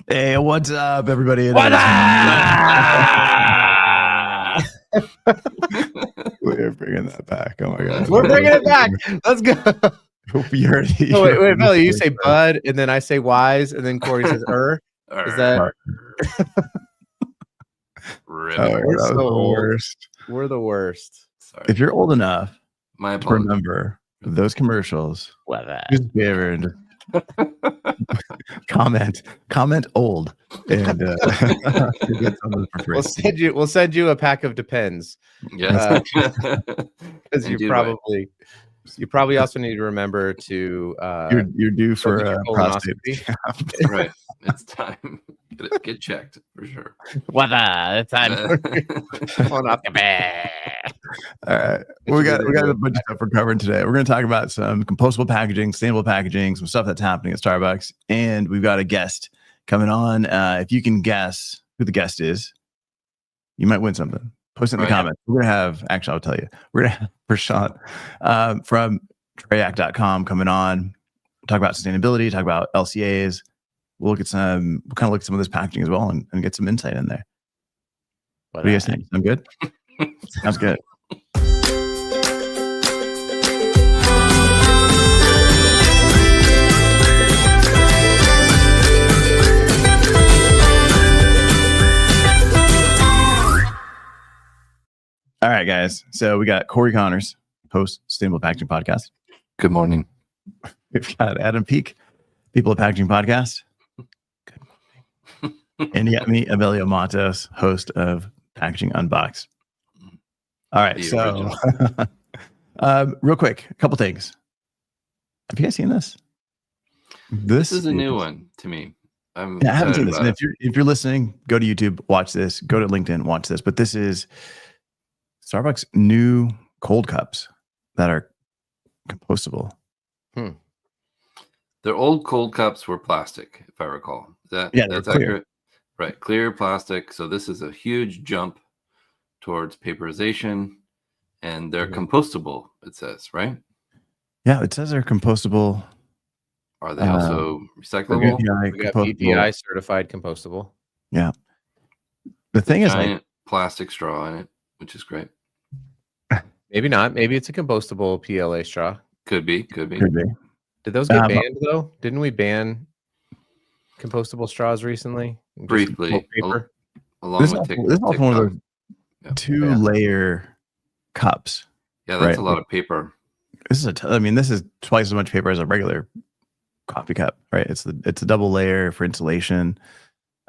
Hey, what's up, everybody? What up? We're bringing that back. Oh my god, We're bringing it back. Let's go. We already. Oh, wait, Melly, you say bud, and then I say wise, and then Corey says Is that? Oh, that was the worst. We're the worst. Sorry. If you're old enough My to remember those commercials, just favor and comment old, and you get something for free. We'll send you a pack of Depends. Yeah, because you probably also need to remember to you're due for a prostate. Right, it's time. Get checked for sure. What it's time on off the bed. All right, we got a bunch of stuff we're covering today. We're going to talk about some compostable packaging, sustainable packaging, some stuff that's happening at Starbucks, and we've got a guest coming on. If you can guess who the guest is, you might win something. Post it in the comments. We're gonna have, actually, I'll tell you, we're gonna have Prashant from Trayak.com coming on, talk about sustainability, talk about LCAs. We'll look at some of this packaging as well and get some insight in there. What do you guys think? Sound good? Sounds good. All right, guys. So we got Corey Connors, host, Sustainable Packaging Podcast. Good morning. We've got Adam Peak, People of Packaging Podcast. Good morning. And you got me, Amelio Matos, host of Packaging Unboxed. All right, so real quick, a couple things. Have you guys seen this? This is a new one to me. I haven't seen this. And if you're listening, go to YouTube, watch this. Go to LinkedIn, watch this. But this is Starbucks' new cold cups that are compostable. Their old cold cups were plastic, if I recall. That's accurate? Right, clear plastic. So this is a huge jump towards paperization, and they're compostable, it says, right? Yeah, it says they're compostable. Are they also recyclable? We got BPI certified compostable. Yeah. The thing is, giant plastic straw in it, which is great. Maybe not. Maybe it's a compostable PLA straw. Could be. Did those get banned though? Didn't we ban compostable straws recently? Briefly. Along with this is also one of those two-layer cups. Yeah, that's a lot of paper. This is twice as much paper as a regular coffee cup, right? It's a double layer for insulation.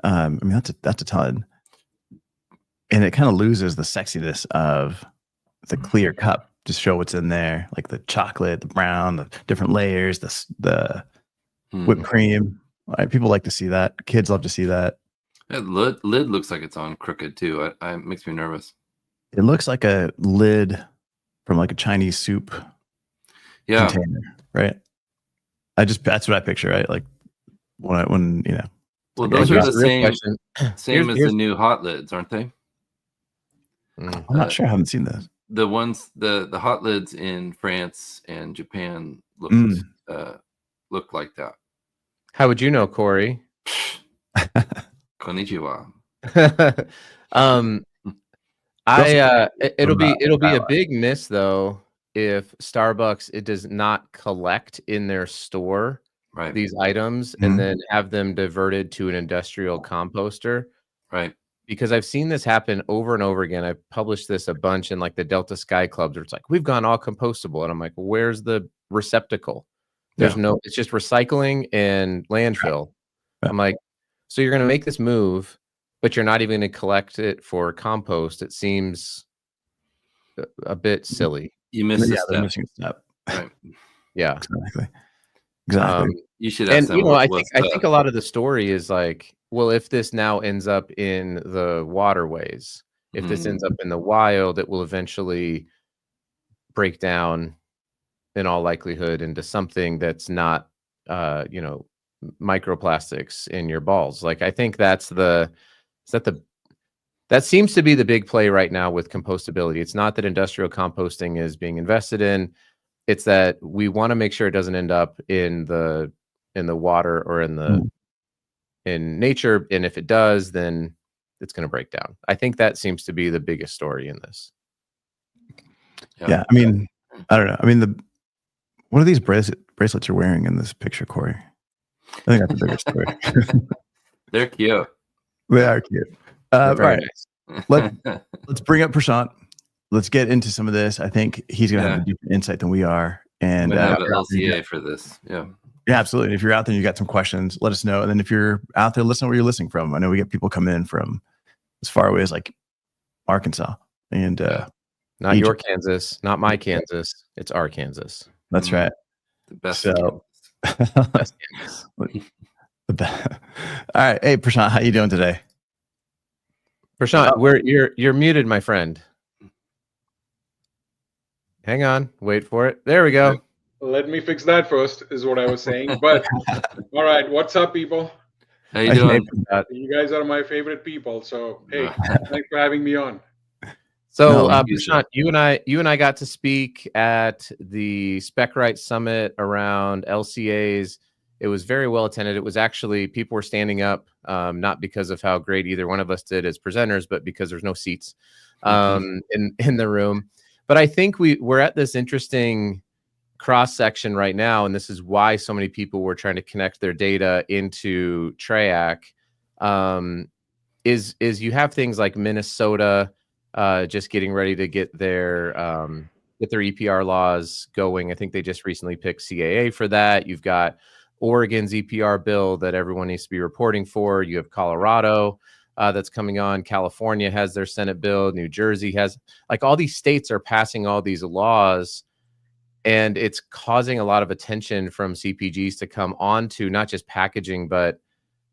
That's a ton, and it kind of loses the sexiness of the clear cup. Just show what's in there, like the chocolate, the brown, the different layers, the whipped cream. People like to see that. Kids love to see that. That lid looks like it's on crooked too. It makes me nervous. It looks like a lid from like a Chinese soup container, right? That's what I picture, right? Like when you know. Well, those are the same as the new hot lids, aren't they? I'm not sure. I haven't seen those. The ones, the hot lids in France and Japan look like that. How would you know, Corey? Konnichiwa. It'll be a big miss though if Starbucks it does not collect in their store these items and then have them diverted to an industrial composter. Right. Because I've seen this happen over and over again. I've published this a bunch in like the Delta Sky Clubs where it's like, we've gone all compostable. And I'm like, where's the receptacle? There's it's just recycling and landfill. Yeah. I'm like, so you're going to make this move, but you're not even going to collect it for compost. It seems a bit silly. You missed a step. Right. Yeah. Exactly. You should ask them. I think a lot of the story is like, well, if this now ends up in the waterways, if this ends up in the wild, it will eventually break down in all likelihood into something that's not, microplastics in your balls. Like, I think that seems to be the big play right now with compostability. It's not that industrial composting is being invested in. It's that we want to make sure it doesn't end up in the water or in the in nature, and if it does, then it's going to break down. I think that seems to be the biggest story in this. Yeah, I mean, I don't know. I mean, what are these bracelets you're wearing in this picture, Corey? I think that's the biggest story. They're cute. They are cute. All right, nice. let's bring up Prashant. Let's get into some of this. I think he's going to have a different insight than we are. And have an LCA for this. Yeah, absolutely. If you're out there and you got some questions, let us know. And then if you're out there, listen to where you're listening from. I know we get people come in from as far away as like Arkansas and not your Kansas, not my Kansas. It's our Kansas. That's right. The best. So, best Kansas. All right. Hey, Prashant, how you doing today? Prashant, you're muted, my friend. Hang on, wait for it. There we go. Let me fix that first, is what I was saying. But all right, what's up, people? How you doing? You guys are my favorite people. So hey, thanks for having me on. So Prashant, you and I got to speak at the SpecRite Summit around LCAs. It was very well attended. It was actually, people were standing up, not because of how great either one of us did as presenters, but because there's no seats in the room. But I think we're at this interesting cross section right now, and this is why so many people were trying to connect their data into TRAIAC. Is you have things like Minnesota just getting ready to get their EPR laws going. I think they just recently picked CAA for that. You've got Oregon's EPR bill that everyone needs to be reporting for. You have Colorado that's coming on. California has their Senate bill. New Jersey has, like, all these states are passing all these laws, and it's causing a lot of attention from CPGs to come on to not just packaging, but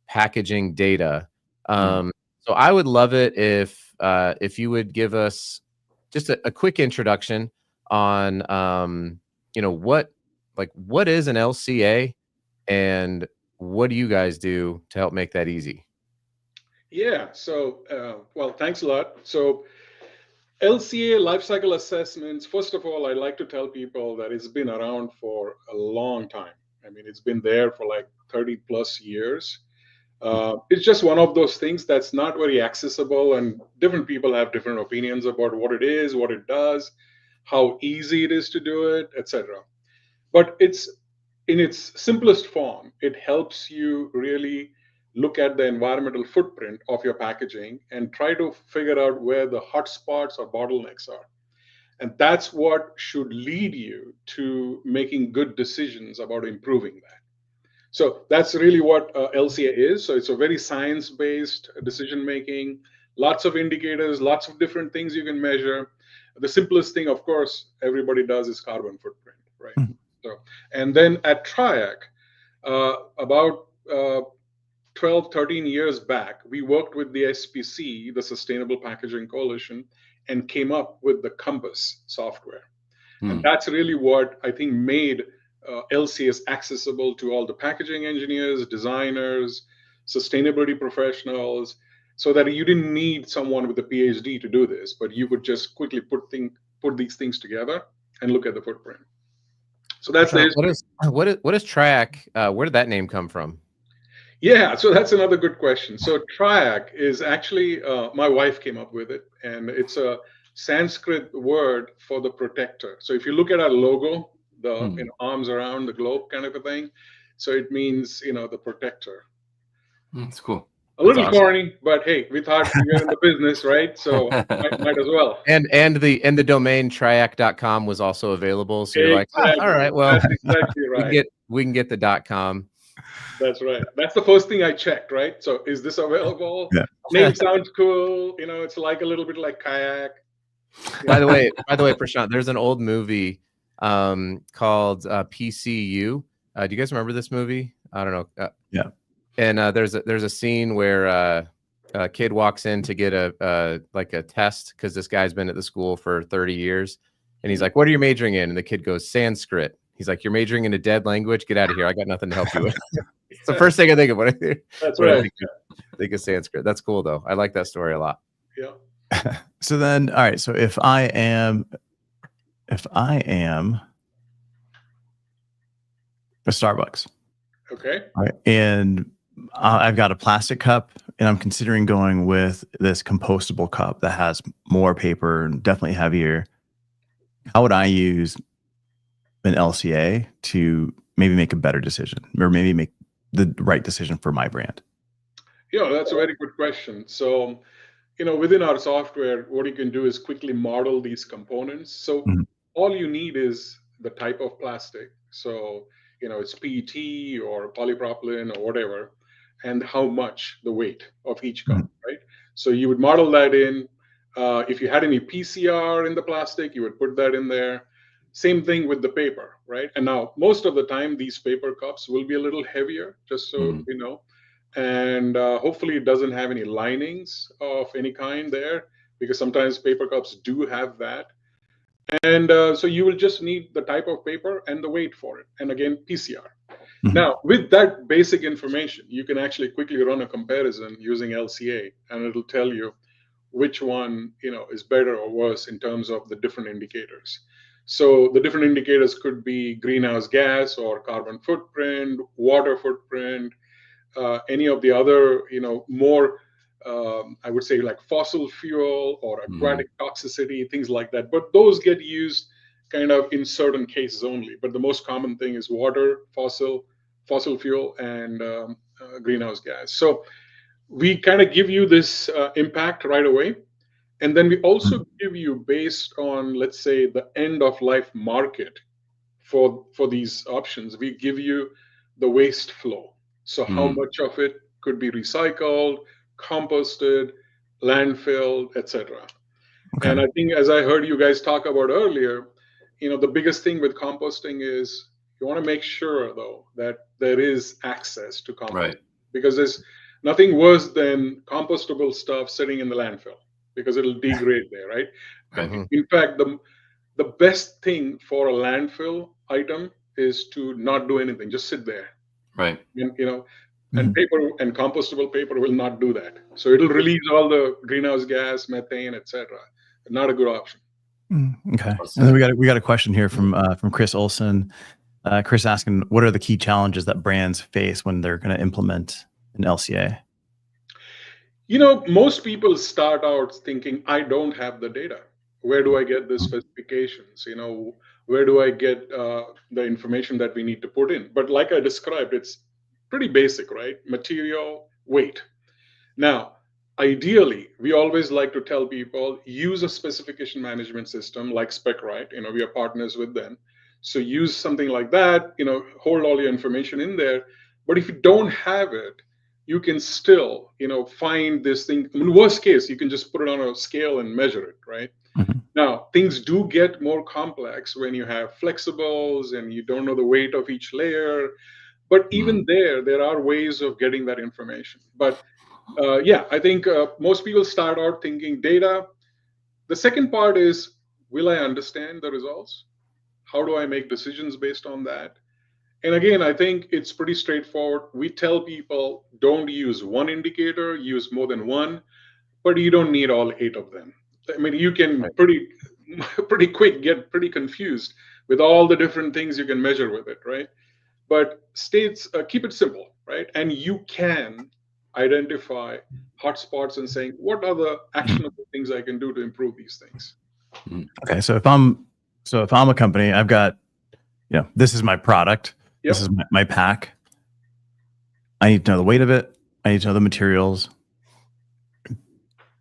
packaging data. So I would love it if you would give us just a quick introduction on, what is an LCA and what do you guys do to help make that easy? Yeah. So, well, thanks a lot. So LCA lifecycle assessments, first of all, I like to tell people that it's been around for a long time. I mean, it's been there for like 30 plus years. It's just one of those things that's not very accessible, and different people have different opinions about what it is, what it does, how easy it is to do it, etc. But it's, in its simplest form, it helps you really look at the environmental footprint of your packaging and try to figure out where the hotspots or bottlenecks are. And that's what should lead you to making good decisions about improving that. So that's really what LCA is. So it's a very science-based decision making, lots of indicators, lots of different things you can measure. The simplest thing, of course, everybody does is carbon footprint, right? So, and then at TRAIAC, about 12, 13 years back, we worked with the SPC, the Sustainable Packaging Coalition, and came up with the Compass software. And that's really what I think made LCS accessible to all the packaging engineers, designers, sustainability professionals, so that you didn't need someone with a PhD to do this, but you could just quickly put these things together and look at the footprint. So that's what is TRAIAC? Where did that name come from? Yeah, so that's another good question. So TRAIAC is actually, my wife came up with it, and it's a Sanskrit word for the protector. So if you look at our logo, the arms around the globe kind of a thing, so it means, the protector. That's cool. A little corny, but hey, we thought we were in the business, right? So might as well. And the domain triac.com was also available. So you're like, all right, well, that's exactly right. We can get the .com. That's right. That's the first thing I checked, right? So is this available? Yeah. Name sounds cool. It's like a little bit like kayak. By the way, Prashant, there's an old movie called PCU. Do you guys remember this movie? I don't know. Yeah. And there's a scene where a kid walks in to get a test because this guy's been at the school for 30 years, and he's like, "What are you majoring in?" And the kid goes, "Sanskrit." He's like, "You're majoring in a dead language? Get out of here! I got nothing to help you with." It's the first thing I think of when I hear. That's right. I think of Sanskrit. That's cool though. I like that story a lot. Yeah. So then, all right. So if I am a Starbucks. Okay. Right, and I've got a plastic cup, and I'm considering going with this compostable cup that has more paper and definitely heavier. How would I use an LCA to maybe make a better decision, or maybe make the right decision for my brand? Yeah, that's a very good question. So, within our software, what you can do is quickly model these components. So Mhm. all you need is the type of plastic. So, it's PET or polypropylene or whatever, and how much the weight of each cup, Mhm. right? So you would model that in. If you had any PCR in the plastic, you would put that in there. Same thing with the paper, right? And now, most of the time, these paper cups will be a little heavier, just so Mhm. you know. And hopefully, it doesn't have any linings of any kind there, because sometimes paper cups do have that. And so you will just need the type of paper and the weight for it. And again, PCR. Mhm. Now, with that basic information, you can actually quickly run a comparison using LCA, and it'll tell you which one is better or worse in terms of the different indicators. So the different indicators could be greenhouse gas or carbon footprint, water footprint, any of the other, more, I would say, like fossil fuel or Mhm. aquatic toxicity, things like that. But those get used kind of in certain cases only. But the most common thing is water, fossil fuel, and greenhouse gas. So we kind of give you this impact right away. And then we also Mhm. give you, based on, let's say, the end of life market for these options, we give you the waste flow. So how Mhm. much of it could be recycled, composted, landfilled, etc. Okay. And I think, as I heard you guys talk about earlier, the biggest thing with composting is you want to make sure, though, that there is access to compost, Right. because there's nothing worse than compostable stuff sitting in the landfill, because it'll degrade there, right? Right. Mhm. In fact, the best thing for a landfill item is to not do anything, just sit there. Right. And, and Mhm. paper and compostable paper will not do that. So it'll release all the greenhouse gas, methane, etc. Not a good option. Okay. Well And then said. we got a question here from Chris Olson. Chris asking, what are the key challenges that brands face when they're going to implement an LCA? Most people start out thinking, I don't have the data. Where do I get the specifications? Where do I get the information that we need to put in? But like I described, it's pretty basic, right? Material, weight. Now, ideally, we always like to tell people, use a specification management system like SpecWrite. We are partners with them. So use something like that, hold all your information in there. But if you don't have it, you can still, find this thing. I mean, worst case, you can just put it on a scale and measure it, right? Mhm. Now, things do get more complex when you have flexibles and you don't know the weight of each layer. But Mhm. even there are ways of getting that information. But yeah, I think most people start out thinking data. The second part is, will I understand the results? How do I make decisions based on that? And again, I think it's pretty straightforward. We tell people, don't use one indicator, use more than one, but you don't need all 8 of them. I mean, you can Right. pretty quick get pretty confused with all the different things you can measure with it, right? But states, keep it simple, right? And you can identify hotspots and saying, what are the Mhm. actionable things I can do to improve these things? Mhm. Okay. So if I'm a company, I've got, this is my product. This Yep. is my pack. I need to know the weight of it. I need to know the materials.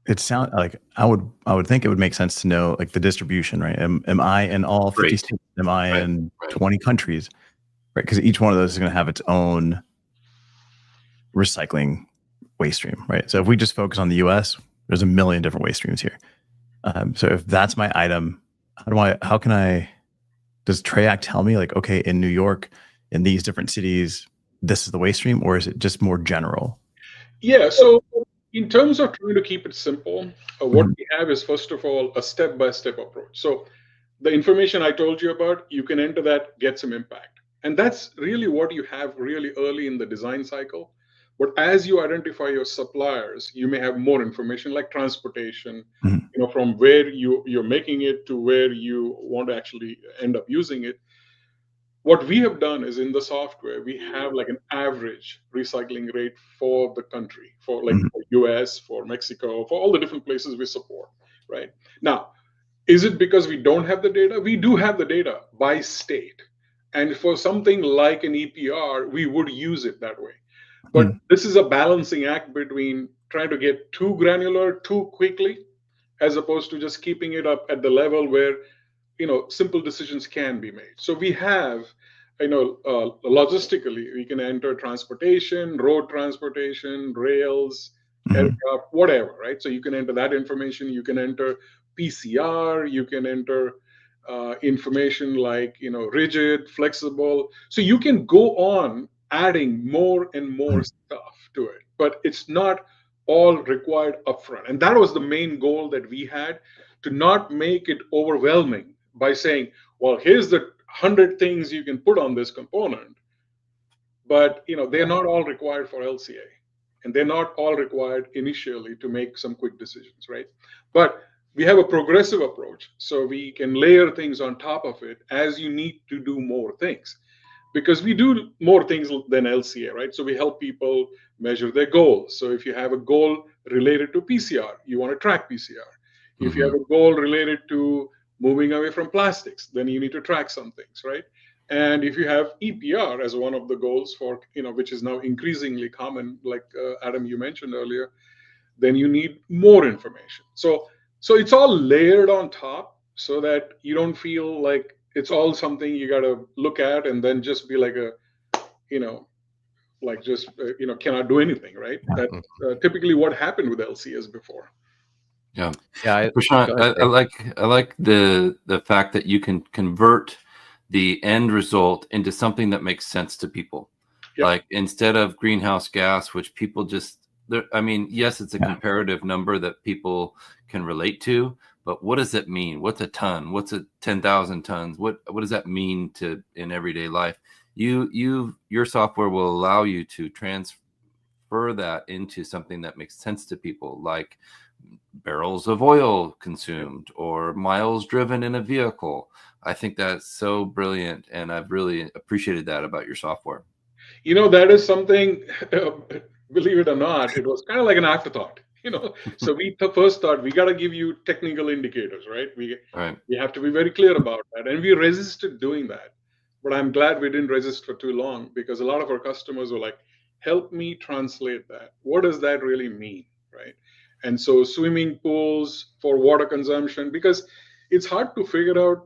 It sounds like I would think it would make sense to know like the distribution, right? Am I in all 50 Great. states? Am I Right. in Right. 20 countries? Right? Because each one of those is going to have its own recycling waste stream, right? So if we just focus on the US, there's a million different waste streams here. So if that's my item, does TREAC tell me like, okay, in New York, in these different cities, this is the waste stream, or is it just more general? Yeah. So, in terms of trying to keep it simple, what Mhm. we have is, first of all, a step by step approach. So, the information I told you about, you can enter that, get some impact. And that's really what you have really early in the design cycle. But as you identify your suppliers, you may have more information like transportation, Mhm. from where you're making it to where you want to actually end up using it. what we have done is in the software, we have like an average recycling rate for the country, for like for US, for Mexico, for all the different places we support, right? Now, is it because we don't have the data? We do have the data by state. And for something like an EPR, we would use it that way. But this is a balancing act between trying to get too granular too quickly, as opposed to just keeping it up at the level where simple decisions can be made. So we have, logistically, we can enter transportation, road transportation, rails, aircraft, whatever, right? So you can enter that information. You can enter PCR. You can enter information like rigid, flexible. So you can go on adding more and more stuff to it, but it's not all required upfront. And that was the main goal that we had, to not make it overwhelming by saying, well, here's the 100 things you can put on this component, but they're not all required for LCA, and they're not all required initially to make some quick decisions, right? But we have a progressive approach, so we can layer things on top of it as you need to do more things, because we do more things than LCA, right? So we help people measure their goals. So if you have a goal related to PCR, you want to track PCR. If you have a goal related to moving away from plastics, then you need to track some things, right? And if you have EPR as one of the goals for, which is now increasingly common, like Adam, you mentioned earlier, then you need more information. So it's all layered on top so that you don't feel like it's all something you got to look at and then just be like cannot do anything, right? That's typically what happened with LCS before. Yeah. Prashant, I like the fact that you can convert the end result into something that makes sense to people. Yep. Like instead of greenhouse gas, which people just, yes, it's a comparative number that people can relate to, but what does it mean? What's a ton? What's a 10,000 tons? What does that mean in everyday life? Your software will allow you to transfer that into something that makes sense to people, like barrels of oil consumed or miles driven in a vehicle. I think that's so brilliant, and I've really appreciated that about your software. That is something, believe it or not, it was kind of like an afterthought. So we first thought we got to give you technical indicators, right? We have to be very clear about that, and we resisted doing that. But I'm glad we didn't resist for too long, because a lot of our customers were like, help me translate that. What does that really mean, right? And so swimming pools for water consumption, because it's hard to figure out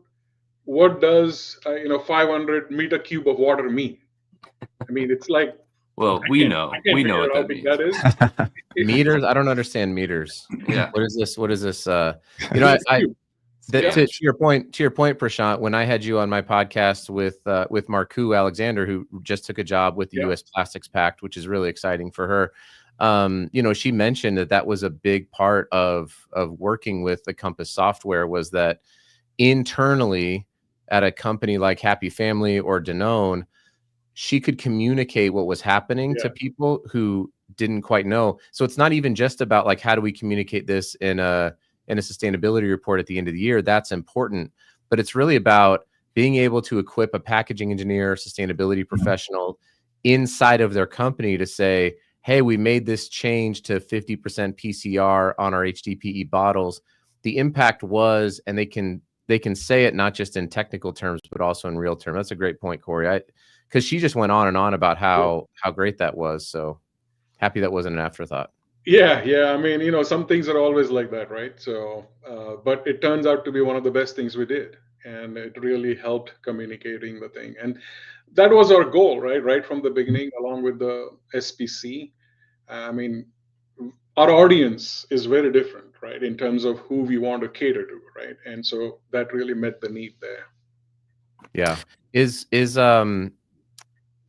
what does 500 meter cube of water mean. It's like, well, we know what that means. That is. Meters? I don't understand meters. Yeah. What is this? To your point, Prashant, when I had you on my podcast with Marku Alexander, who just took a job with the U.S. Plastics Pact, which is really exciting for her. She mentioned that was a big part of working with the Compass software, was that internally at a company like Happy Family or Danone, she could communicate what was happening to people who didn't quite know. So it's not even just about like, how do we communicate this in a sustainability report at the end of the year? That's important, but it's really about being able to equip a packaging engineer, sustainability professional inside of their company to say, hey, we made this change to 50% PCR on our HDPE bottles. The impact was, and they can say it not just in technical terms, but also in real terms. That's a great point, Corey. Because she just went on and on about how great that was. So happy that wasn't an afterthought. Yeah. Some things are always like that, right? So, but it turns out to be one of the best things we did, and it really helped communicating the thing. And that was our goal, right from the beginning, along with the SPC. Our audience is very different, right, in terms of who we want to cater to, right? And so that really met the need there. Yeah.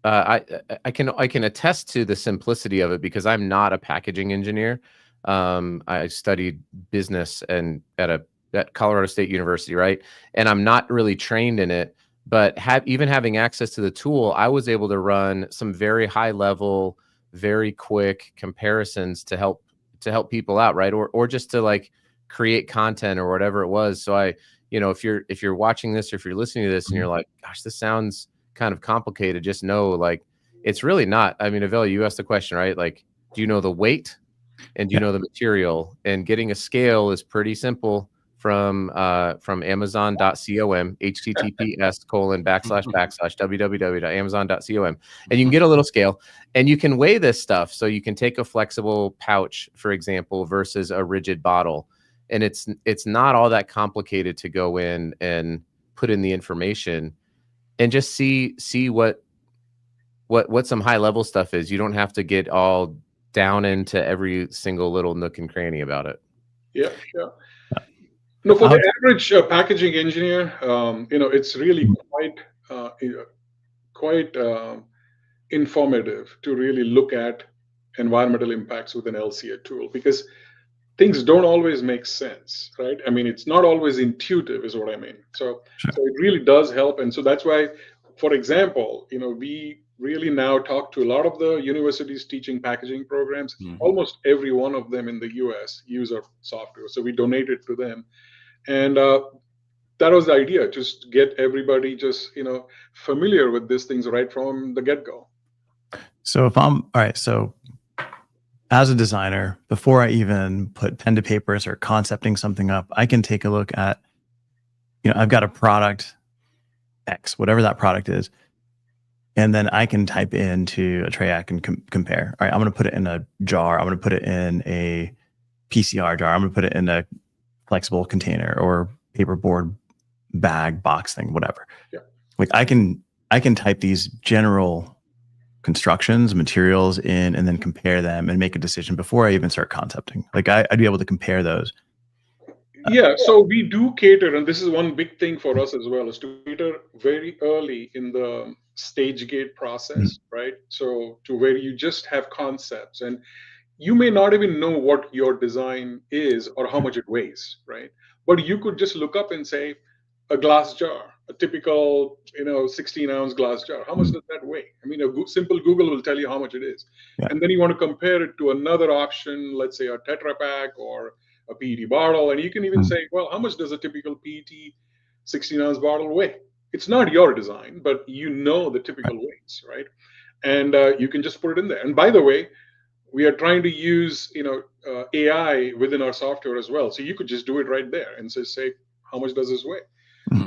I can attest to the simplicity of it, because I'm not a packaging engineer. I studied business and at Colorado State University, right? And I'm not really trained in it, but even having access to the tool, I was able to run some very high level, very quick comparisons to help people out, right? Or just to like create content or whatever it was. So if you're watching this, or if you're listening to this and you're like, gosh, this sounds kind of complicated, just know like it's really not. I mean, Avila, you asked the question, right? Like, do you know the weight and do you know the material? And getting a scale is pretty simple from Amazon.com, https://www.amazon.com, and you can get a little scale and you can weigh this stuff. So you can take a flexible pouch, for example, versus a rigid bottle, and it's not all that complicated to go in and put in the information and just see what some high level stuff is. You don't have to get all down into every single little nook and cranny about it. Yeah. No, for the average packaging engineer, it's really quite informative to really look at environmental impacts with an LCA tool, because things don't always make sense, right? I mean, it's not always intuitive, is what I mean. So it really does help, and so that's why, for example, we really now talk to a lot of the universities teaching packaging programs. Almost every one of them in the US use our software, so we donate it to them. And that was the idea, just get everybody just familiar with these things right from the get-go. So if I'm all right, so as a designer, before I even put pen to paper or concepting something up, I can take a look at, I've got a product X, whatever that product is, and then I can type into a tray. I can compare. All right, I'm going to put it in a jar. I'm going to put it in a PCR jar. I'm going to put it in a flexible container or paperboard bag, box thing, whatever. Yeah. Like I can type these general constructions, materials in, and then compare them and make a decision before I even start concepting. Like I'd be able to compare those. Yeah, so we do cater, and this is one big thing for us as well, is to cater very early in the stage gate process, right? So to where you just have concepts, and you may not even know what your design is or how much it weighs, right? But you could just look up and say, a glass jar, a typical 16-ounce glass jar, how much does that weigh? I mean, a simple Google will tell you how much it is. Yeah. And then you want to compare it to another option, let's say a Tetra Pak or a PET bottle, and you can even say, well, how much does a typical PET 16-ounce bottle weigh? It's not your design, but the typical weights, right? And you can just put it in there. And by the way, we are trying to use AI within our software as well. So you could just do it right there and say, how much does this weigh?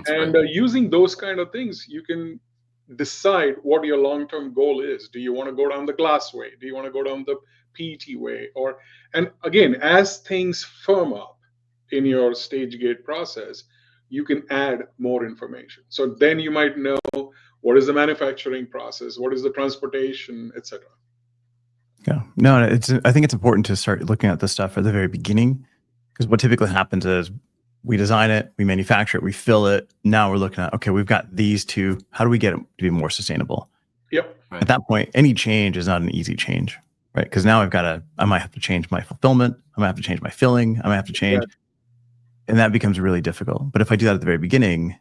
And using those kind of things, you can decide what your long-term goal is. Do you want to go down the glass way? Do you want to go down the PET way? And again, as things firm up in your stage gate process, you can add more information. So then you might know what is the manufacturing process, what is the transportation, etc. Yeah, no, I think it's important to start looking at this stuff at the very beginning, because what typically happens is we design it, we manufacture it, we fill it. Now we're looking at, okay, we've got these two. How do we get it to be more sustainable? Yep. Right. At that point, any change is not an easy change, right? Because now I might have to change my fulfillment. I might have to change my filling. I might have to change, and that becomes really difficult. But if I do that at the very beginning,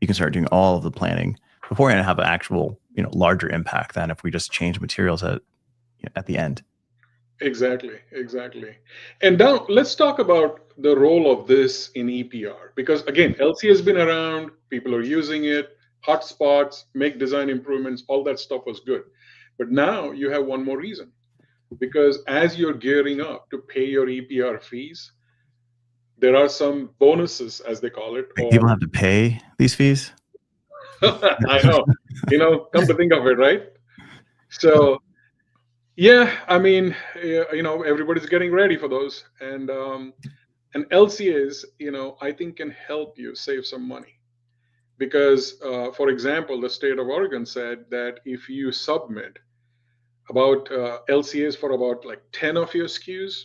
you can start doing all of the planning before I have an actual, larger impact than if we just change materials at the end. Exactly. And now let's talk about the role of this in EPR, because again, LCA has been around, people are using it, hotspots, make design improvements, all that stuff was good. But now you have one more reason, because as you're gearing up to pay your EPR fees, there are some bonuses, as they call it. People have to pay these fees? I know. Come to think of it, right? So yeah, I mean, everybody's getting ready for those, and LCAs, I think can help you save some money, because, for example, the state of Oregon said that if you submit about LCAs for about like 10 of your SKUs,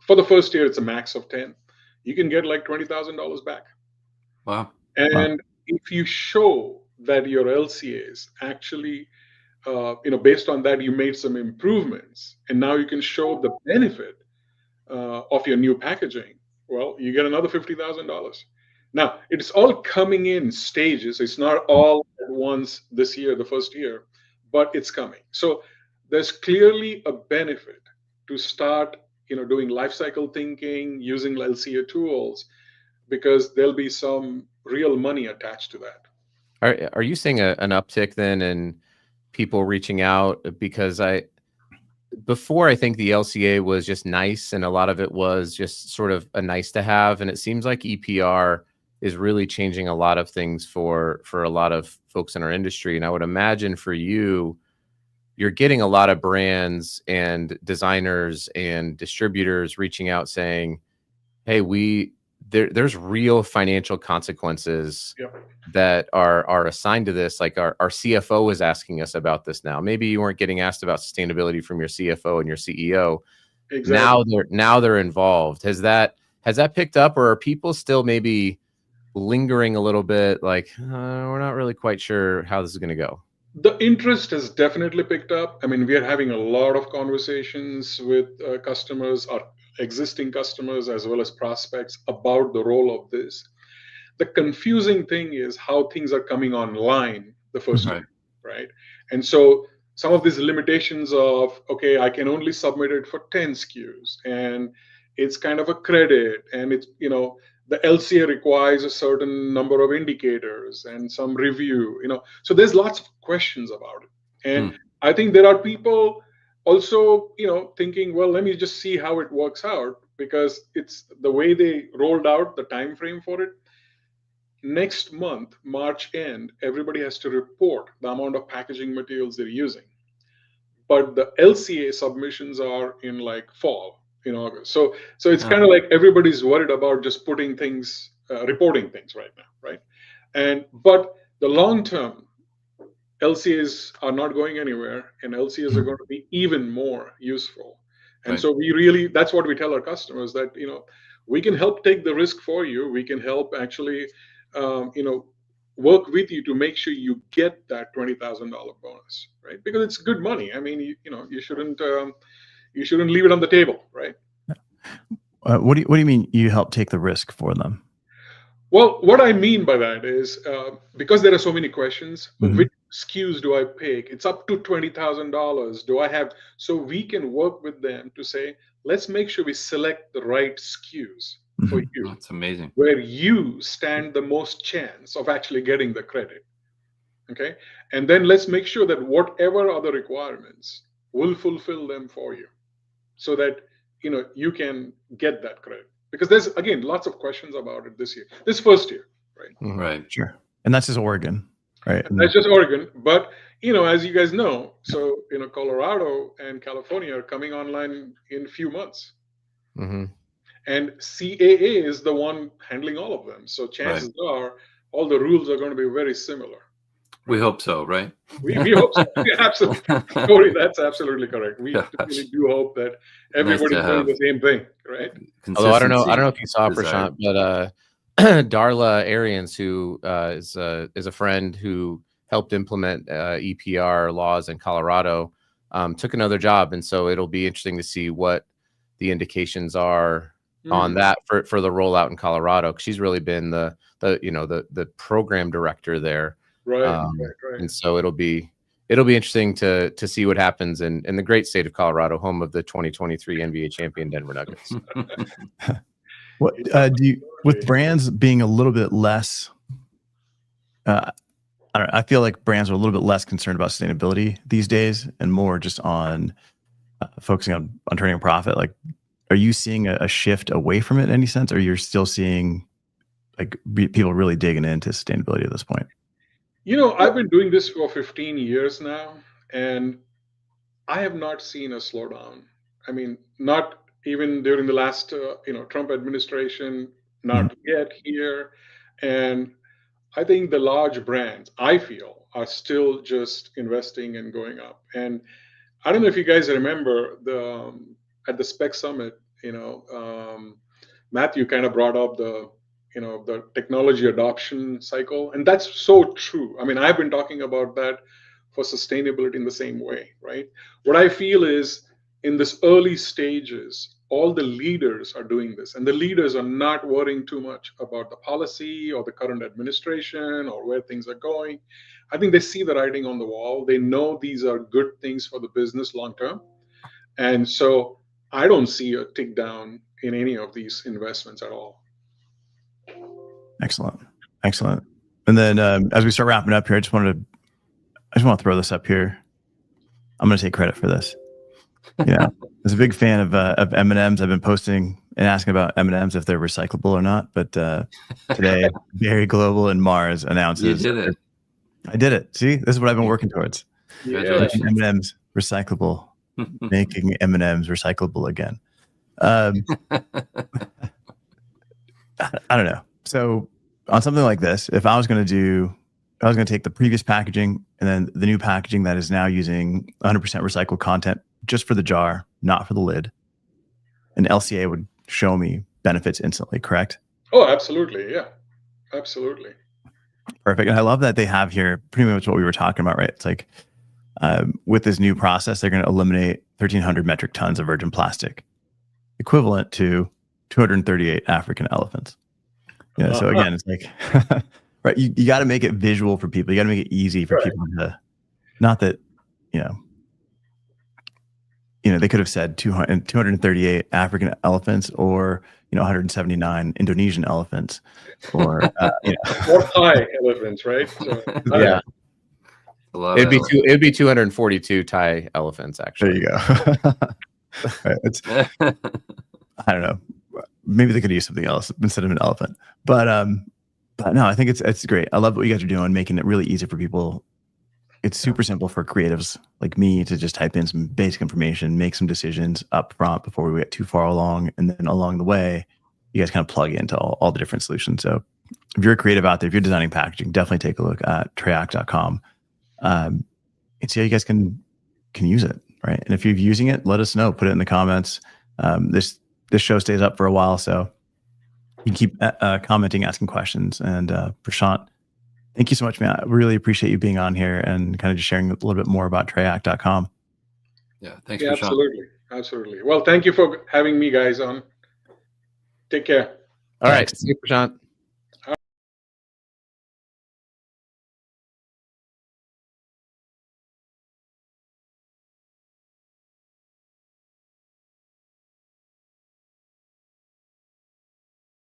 for the first year, it's a max of 10, you can get like $20,000 back. Wow! And if you show that your LCAs actually based on that, you made some improvements, and now you can show the benefit of your new packaging. Well, you get another $50,000. Now, it's all coming in stages. It's not all at once this year, the first year, but it's coming. So there's clearly a benefit to start, doing life cycle thinking, using LCA tools, because there'll be some real money attached to that. Are you seeing an uptick then in people reaching out? Because before I think the LCA was just nice, and a lot of it was just sort of a nice to have, and it seems like EPR is really changing a lot of things for a lot of folks in our industry. And I would imagine for you, you're getting a lot of brands and designers and distributors reaching out saying, hey, there's real financial consequences that are assigned to this. Like our CFO is asking us about this now. Maybe you weren't getting asked about sustainability from your CFO and your CEO. Exactly. Now they're involved. Has that picked up, or are people still maybe lingering a little bit like, we're not really quite sure how this is going to go? The interest has definitely picked up. I mean, we are having a lot of conversations with customers, or existing customers, as well as prospects about the role of this. The confusing thing is how things are coming online the first time, right? And so some of these limitations of, okay, I can only submit it for 10 SKUs, and it's kind of a credit, and it's, the LCA requires a certain number of indicators and some review, so there's lots of questions about it. And I think there are people also, thinking, well, let me just see how it works out, because it's the way they rolled out the time frame for it. Next month, March end, everybody has to report the amount of packaging materials they're using. But the LCA submissions are in like fall, in August. So it's kind of like everybody's worried about just putting things, reporting things right now, right? But the long term, LCAs are not going anywhere, and LCAs are going to be even more useful. And so that's what we tell our customers, that, we can help take the risk for you. We can help actually, work with you to make sure you get that $20,000 bonus, right? Because it's good money. I mean, you shouldn't leave it on the table, right? What do you mean you help take the risk for them? Well, what I mean by that is, because there are so many questions, which SKUs do I pick? It's up to $20,000. Do I have? So we can work with them to say, let's make sure we select the right SKUs for you. That's amazing. Where you stand the most chance of actually getting the credit. Okay. And then let's make sure that whatever other requirements, will fulfill them for you, so that, you can get that credit. Because there's, again, lots of questions about it this first year, right? Right. Sure. And that's just Oregon, right? That's just Oregon. But, as you guys know, so, Colorado and California are coming online in a few months. And CAA is the one handling all of them. So chances are all the rules are going to be very similar. We hope so, right? We hope so. Yeah, absolutely. Corey, that's absolutely correct. We really do hope that everybody's doing the same thing, right? Although I don't know if you saw, Prashant, but Darla Arians, who is a friend who helped implement EPR laws in Colorado, took another job, and so it'll be interesting to see what the indications are on that for the rollout in Colorado, because she's really been the program director there. Right. And so it'll be interesting to see what happens in the great state of Colorado, home of the 2023 NBA champion Denver Nuggets. What with brands being a little bit less, I feel like brands are a little bit less concerned about sustainability these days and more just on focusing on turning a profit. Like, are you seeing a shift away from it in any sense, or you're still seeing like people really digging into sustainability at this point? I've been doing this for 15 years now, and I have not seen a slowdown. I mean, not even during the last, Trump administration, not yet here. And I think the large brands, I feel, are still just investing and going up. And I don't know if you guys remember at the Spec Summit, Matthew kind of brought up the technology adoption cycle. And that's so true. I mean, I've been talking about that for sustainability in the same way, right? What I feel is, in this early stages, all the leaders are doing this, and the leaders are not worrying too much about the policy or the current administration or where things are going. I think they see the writing on the wall. They know these are good things for the business long term. And so I don't see a tick down in any of these investments at all. Excellent. And then as we start wrapping up here, I just want to throw this up here. I'm going to take credit for this. Yeah, I was a big fan of M&Ms. I've been posting and asking about M&Ms if they're recyclable or not. But today, Berry Global and Mars announces. You did it. I did it. See, this is what I've been working towards. Congratulations. M&Ms recyclable, making M&Ms recyclable again. I don't know. So on something like this, if I was going to take the previous packaging and then the new packaging that is now using 100% recycled content just for the jar, not for the lid, and LCA would show me benefits instantly, correct? Oh, absolutely. Yeah, absolutely. Perfect. And I love that they have here pretty much what we were talking about, right? It's like with this new process, they're going to eliminate 1,300 metric tons of virgin plastic, equivalent to 238 African elephants. Yeah. So again, it's like, right. You got to make it visual for people. You got to make it easy for people to, not that, they could have said 238 African elephants or, 179 Indonesian elephants or, or Thai elephants, right? So, yeah. It'd be 242 Thai elephants, actually. There you go. Right, I don't know. Maybe they could use something else instead of an elephant. But no, I think it's great. I love what you guys are doing, making it really easy for people. It's super simple for creatives like me to just type in some basic information, make some decisions up front before we get too far along. And then along the way, you guys kind of plug into all the different solutions. So if you're a creative out there, if you're designing packaging, definitely take a look at trayact.com and see how you guys can use it. Right. And if you're using it, let us know, put it in the comments. This show stays up for a while, so you can keep commenting, asking questions. And Prashant, thank you so much, man. I really appreciate you being on here and kind of just sharing a little bit more about trayact.com. Yeah, thanks, Prashant. Absolutely. Well, thank you for having me, guys, on. Take care. All right. See you, Prashant.